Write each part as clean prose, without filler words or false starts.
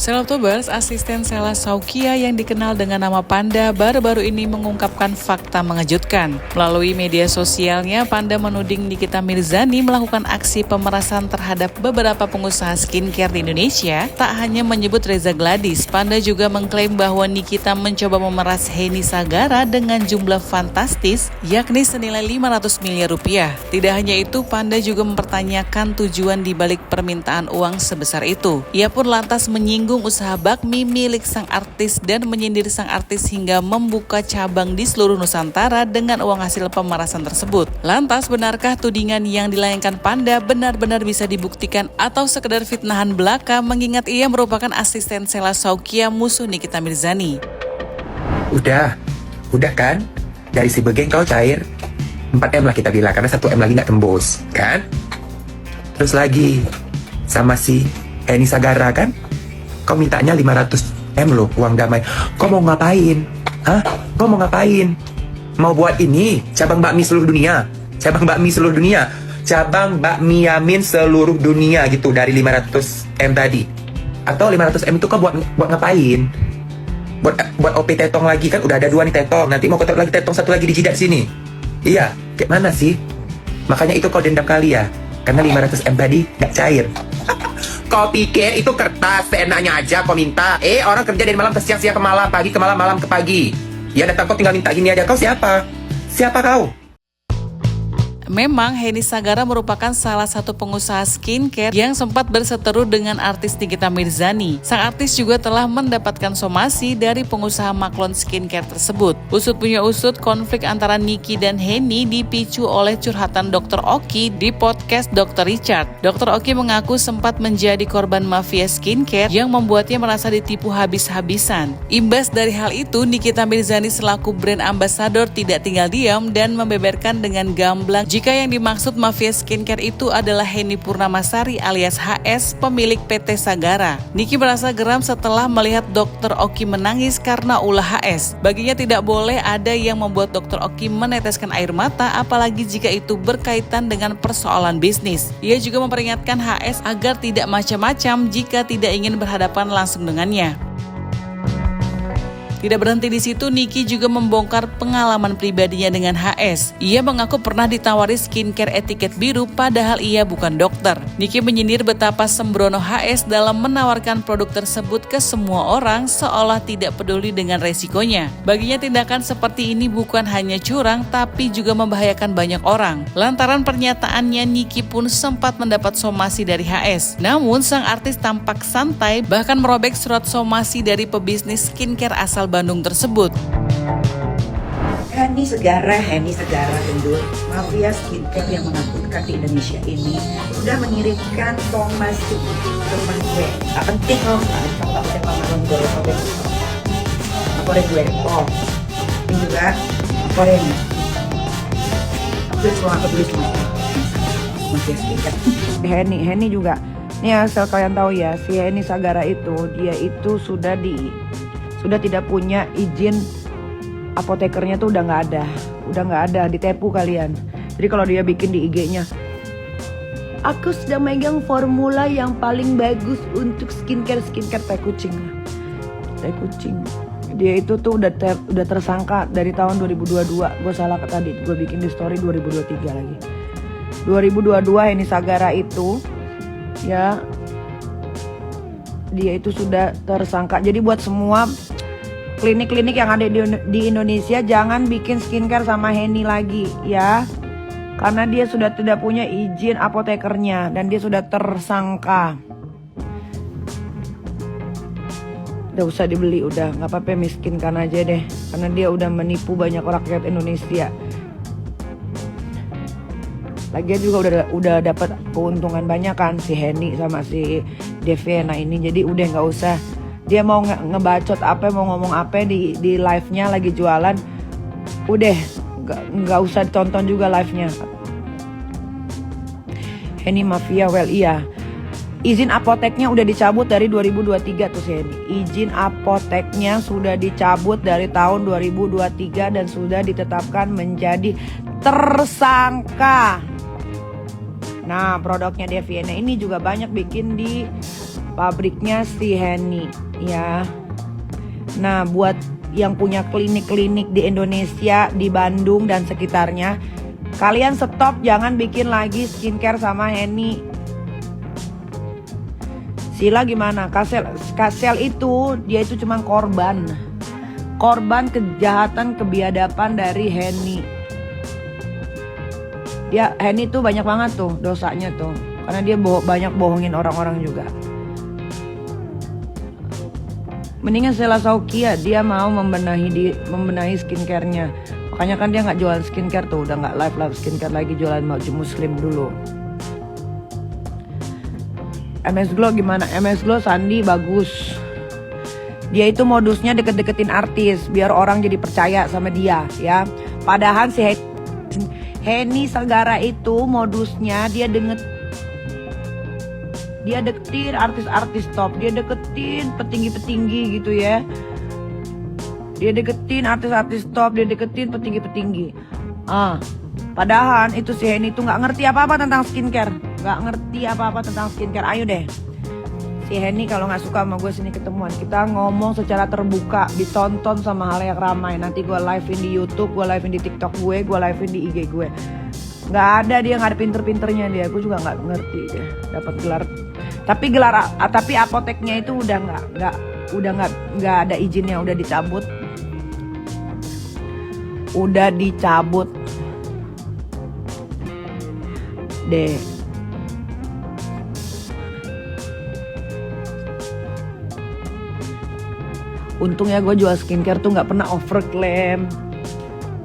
Selebtubers, asisten Sheila Saukia yang dikenal dengan nama Panda baru-baru ini mengungkapkan fakta mengejutkan. Melalui media sosialnya, Panda menuding Nikita Mirzani melakukan aksi pemerasan terhadap beberapa pengusaha skincare di Indonesia. Tak hanya menyebut Reza Gladys, Panda juga mengklaim bahwa Nikita mencoba memeras Henny Sagara dengan jumlah fantastis, yakni senilai 500 miliar rupiah. Tidak hanya itu, Panda juga mempertanyakan tujuan dibalik permintaan uang sebesar itu. Ia pun lantas menyinggung usaha bakmi milik sang artis dan menyindir sang artis hingga membuka cabang di seluruh Nusantara dengan uang hasil pemerasan tersebut. Lantas, benarkah tudingan yang dilayangkan Panda benar-benar bisa dibuktikan atau sekedar fitnahan belaka mengingat ia merupakan asisten Sheila Saukia musuh Nikita Mirzani? Udah kan? Dari si Begeng kau cair 4M lah kita bilang, karena 1M lagi nggak tembus, kan? Terus lagi sama si Henny Sagara kan? Kau mintanya 500M loh, uang damai. Kau mau ngapain? Hah? Kau mau ngapain? Mau buat ini? Cabang bakmi seluruh dunia? Cabang bakmi seluruh dunia? Cabang bakmi Yamin seluruh dunia gitu, dari 500M tadi. Atau 500M itu kau buat ngapain? Buat OP tetong lagi kan? Udah ada 2 nih tetong. Nanti mau kotor lagi tetong 1 lagi di jidat sini. Iya, kayak mana sih? Makanya itu kau dendam kali ya? Karena 500M tadi gak cair. Kau pikir itu kertas seenaknya aja kau minta? Orang kerja dari malam ke siang, siang ke malam, pagi ke malam, malam ke pagi. Ya datang kau tinggal minta gini aja. Kau siapa? Siapa kau? Memang Henny Sagara merupakan salah satu pengusaha skincare yang sempat berseteru dengan artis Nikita Mirzani. Sang artis juga telah mendapatkan somasi dari pengusaha maklon skincare tersebut. Usut punya usut, konflik antara Niki dan Henny dipicu oleh curhatan Dr. Oki di podcast Dr. Richard. Dr. Oki mengaku sempat menjadi korban mafia skincare yang membuatnya merasa ditipu habis-habisan. Imbas dari hal itu, Nikita Mirzani selaku brand ambassador tidak tinggal diam dan membeberkan dengan gamblang jika yang dimaksud mafia skincare itu adalah Henny Purnamasari alias HS, pemilik PT Sagara. Niki merasa geram setelah melihat Dr. Oki menangis karena ulah HS. Baginya tidak boleh ada yang membuat Dr. Oki meneteskan air mata, apalagi jika itu berkaitan dengan persoalan bisnis. Ia juga memperingatkan HS agar tidak macam-macam jika tidak ingin berhadapan langsung dengannya. Tidak berhenti di situ, Niki juga membongkar pengalaman pribadinya dengan HS. Ia mengaku pernah ditawari skincare etiket biru padahal ia bukan dokter. Niki menyindir betapa sembrono HS dalam menawarkan produk tersebut ke semua orang seolah tidak peduli dengan resikonya. Baginya tindakan seperti ini bukan hanya curang tapi juga membahayakan banyak orang. Lantaran pernyataannya, Niki pun sempat mendapat somasi dari HS. Namun sang artis tampak santai bahkan merobek surat somasi dari pebisnis skincare asal Bandung tersebut. Henny Sagara Gendul, mafia skincare yang menakutkan di Indonesia ini sudah mengirimkan somasi ke rumah gue. Gak penting loh, kalau saya pengalaman gue apa gue, ini juga Korea. Aku tulis semua mafia skincare. Henny juga. Nih asal kalian tahu ya, si Henny Sagara itu dia itu sudah tidak punya izin apotekernya tuh udah nggak ada, ditepu kalian. Jadi kalau dia bikin di IG-nya, aku sedang megang formula yang paling bagus untuk skincare tai kucing. Dia itu tuh udah tersangka dari tahun 2022. Gue salah tadi, gue bikin di story 2023 lagi. 2022 Henny Sagara itu ya, dia itu sudah tersangka. Jadi buat semua klinik-klinik yang ada di Indonesia, jangan bikin skincare sama Henny lagi ya. Karena dia sudah tidak punya izin apotekernya dan dia sudah tersangka. Udah usah dibeli, udah nggak apa-apa, miskinkan aja deh. Karena dia udah menipu banyak rakyat Indonesia. Lagian juga udah dapat keuntungan banyak kan si Henny sama si Devena ini. Jadi udah nggak usah. Dia mau ngebacot apa, mau ngomong apa di live-nya lagi jualan, udah nggak usah ditonton juga live-nya. Henny mafia, well iya. Izin apoteknya udah dicabut dari 2023 tuh si Henny. Izin apoteknya sudah dicabut dari tahun 2023 dan sudah ditetapkan menjadi tersangka. Nah, produknya Devena ini juga banyak bikin di pabriknya si Henny ya. Nah, buat yang punya klinik-klinik di Indonesia, di Bandung dan sekitarnya, kalian stop, jangan bikin lagi skincare sama Henny. Sila gimana? Kasel itu dia itu cuma korban kejahatan kebiadaban dari Henny. Henny tuh banyak banget tuh dosanya tuh, karena dia banyak bohongin orang-orang juga. Mendingan Sheila Saukia, dia mau membenahi skincare-nya. Makanya kan dia nggak jualan skincare tuh, udah nggak live skincare lagi, jualan baju muslim dulu. MS Glow gimana? MS Glow Sandi bagus. Dia itu modusnya deket-deketin artis biar orang jadi percaya sama dia ya. Padahal si Henny Sagara itu modusnya dia deketin artis-artis top, dia deketin petinggi-petinggi gitu ya. Dia deketin artis-artis top, dia deketin petinggi-petinggi. Padahal itu si Henny itu nggak ngerti apa-apa tentang skincare, Ayo deh, si Henny kalau nggak suka sama gue sini ketemuan, kita ngomong secara terbuka, ditonton sama halayak ramai. Nanti gue live-in di YouTube, gue live-in di TikTok gue live-in di IG gue. Nggak ada, dia nggak ada pinter-pinternya dia. Gue juga nggak ngerti dia dapat gelar. Tapi apoteknya itu udah nggak ada izinnya, udah dicabut. Deh. Untungnya gue jual skincare tuh nggak pernah overclaim.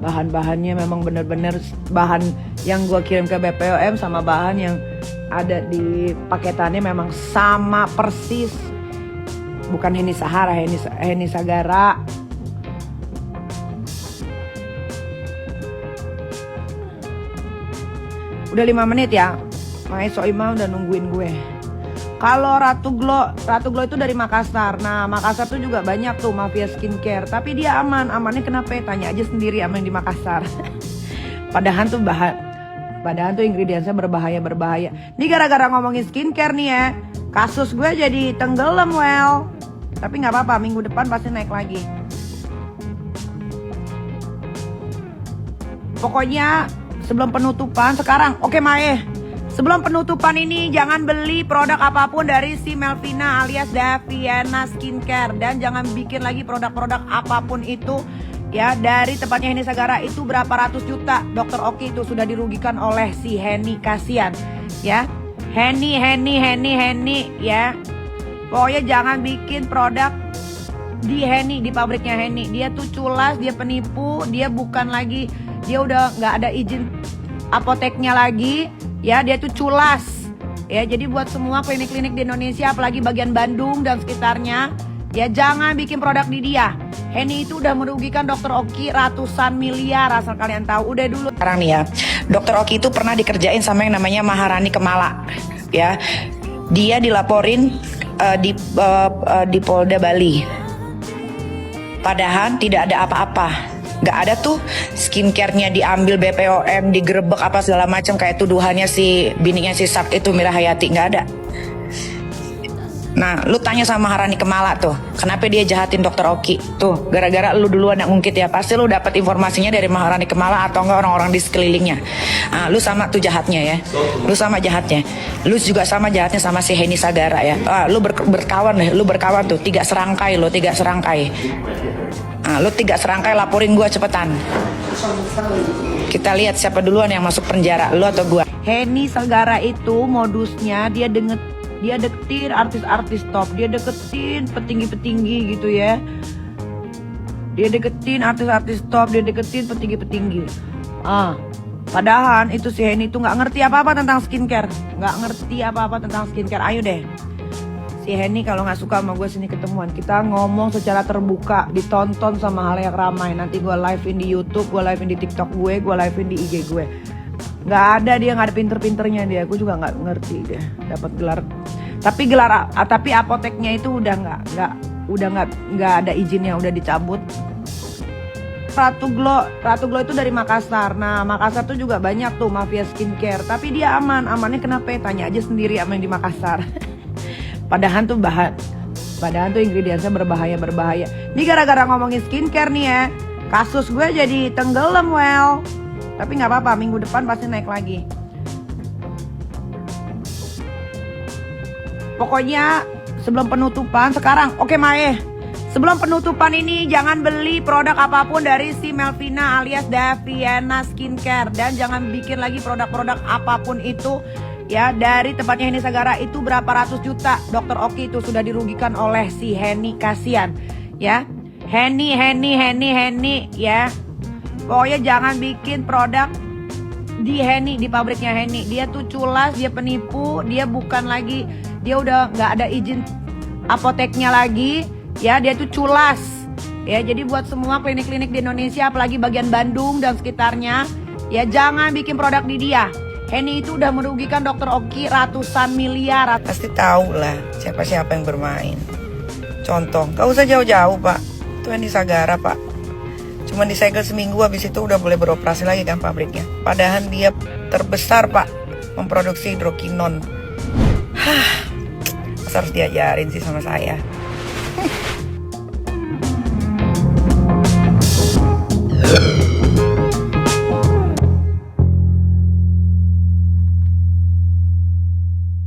Bahan-bahannya memang bener-bener bahan yang gue kirim ke BPOM sama bahan yang ada di paketannya memang sama persis. Bukan Henny Sahara, Henny Sagara. Udah 5 menit ya. Makanya Soima udah nungguin gue. Kalau Ratu Glow itu dari Makassar. Nah, Makassar tuh juga banyak tuh mafia skincare. Tapi dia amannya kenapa? Tanya aja sendiri sama yang di Makassar. Padahal tuh ingredientsnya berbahaya. Ini gara-gara ngomongin skincare nih ya, kasus gue jadi tenggelam Tapi nggak apa-apa, minggu depan pasti naik lagi. Pokoknya sebelum penutupan sekarang, oke Mae. Sebelum penutupan ini jangan beli produk apapun dari si Melvina alias Daviana Skincare. Dan jangan bikin lagi produk-produk apapun itu ya dari tempatnya Henny Sagara. Itu berapa ratus juta Dr. Oki itu sudah dirugikan oleh si Henny, kasihan ya. Henny ya. Pokoknya jangan bikin produk di Henny, di pabriknya Henny. Dia tuh culas, dia penipu, dia bukan lagi, dia udah nggak ada izin apoteknya lagi. Ya, dia tuh culas. Ya, jadi buat semua klinik-klinik di Indonesia, apalagi bagian Bandung dan sekitarnya, ya jangan bikin produk di dia. Henny itu udah merugikan Dr. Oki ratusan miliar, asal kalian tahu. Udah dulu. Sekarang nih ya, Dr. Oki itu pernah dikerjain sama yang namanya Maharani Kemala. Ya, dia dilaporin di Polda Bali. Padahal tidak ada apa-apa. Gak ada tuh skincare-nya diambil BPOM, digerebek apa segala macam kayak tuduhannya si bininya si Sab itu Mira Hayati, gak ada. Nah, lu tanya sama Maharani Kemala tuh, kenapa dia jahatin Dr. Oki? Tuh, gara-gara lu duluan yang ngungkit ya, pasti lu dapat informasinya dari Maharani Kemala atau enggak orang-orang di sekelilingnya. Nah, lu sama tuh jahatnya ya. Lu sama jahatnya. Lu juga sama jahatnya sama si Henny Sagara ya. Lu berkawan deh, lu berkawan tuh, 3 serangkai lo, 3 serangkai. Nah, lu 3 serangkai laporin gua cepetan. Kita lihat siapa duluan yang masuk penjara, lu atau gua. Henny Sagara itu modusnya dia deketin artis-artis top, dia deketin petinggi-petinggi gitu ya. Dia deketin artis-artis top, dia deketin petinggi-petinggi. Padahal itu si Henny itu nggak ngerti apa-apa tentang skincare, Ayo deh, si Henny kalau nggak suka sama gue sini ketemuan, kita ngomong secara terbuka, ditonton sama halayak ramai. Nanti gue live-in di YouTube, gue live-in di TikTok gue live-in di IG gue. Nggak ada, dia nggak ada pinter-pinternya dia. Gue juga nggak ngerti dia dapat gelar. Tapi apoteknya itu udah nggak ada izinnya, udah dicabut. Ratu Glow itu dari Makassar. Nah, Makassar tuh juga banyak tuh mafia skincare. Tapi dia amannya kenapa? Tanya aja sendiri sama yang di Makassar. Padahal tuh ingredientsnya berbahaya. Ini gara-gara ngomongin skincare nih ya, kasus gue jadi tenggelam well. Tapi nggak apa-apa, minggu depan pasti naik lagi. Pokoknya sebelum penutupan sekarang, oke Mae, sebelum penutupan ini jangan beli produk apapun dari si Melvina alias Daviana Skincare. Dan jangan bikin lagi produk-produk apapun itu ya dari tempatnya Henny Sagara. Itu berapa ratus juta Dr. Oki itu sudah dirugikan oleh si Henny, kasihan ya. Henny ya. Pokoknya jangan bikin produk di Henny, di pabriknya Henny. Dia tuh culas, dia penipu, dia bukan lagi, dia udah nggak ada izin apoteknya lagi. Ya, dia tuh culas. Ya, jadi buat semua klinik-klinik di Indonesia, apalagi bagian Bandung dan sekitarnya, ya jangan bikin produk di dia. Henny itu udah merugikan Dr. Oki ratusan miliar. Pasti tahu lah siapa-siapa yang bermain. Contoh, gak usah jauh-jauh Pak, itu Henny Sagara Pak. Cuma disegel seminggu, habis itu udah boleh beroperasi lagi kan pabriknya. Padahal dia terbesar Pak memproduksi hidrokinon. Harus diajarin sih sama saya.